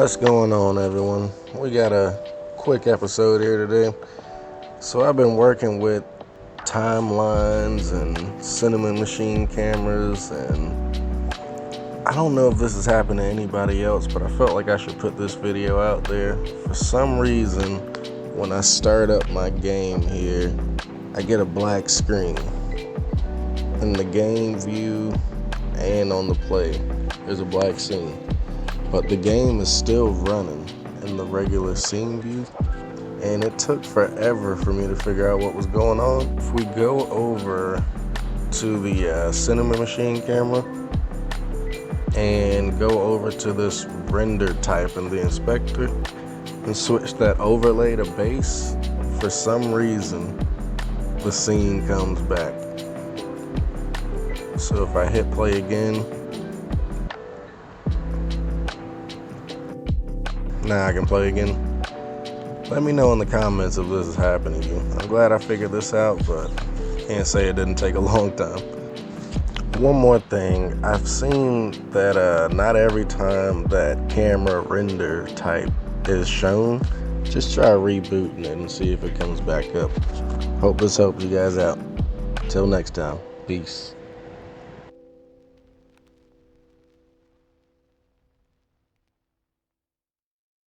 What's going on, everyone? We got a quick episode here today. So I've been working with timelines and cinnamon machine cameras, and I don't know if this has happened to anybody else, but I felt like I should put this video out there. For some reason, when I start up my game here, I get a black screen in the game view and on the play. There's a black scene, but the game is still running in the regular scene view, and it took forever for me to figure out what was going on. If we go over to the cinnamon machine camera and go over to this render type in the inspector and switch that overlay to base, for some reason the scene comes back. So if I hit play again, now I can play again. Let me know in the comments if this is happening to you. I'm glad I figured this out, but can't say it didn't take a long time. One more thing, I've seen that not every time that camera render type is shown, just try rebooting it and see if it comes back up. Hope this helps you guys out. Till next time, peace.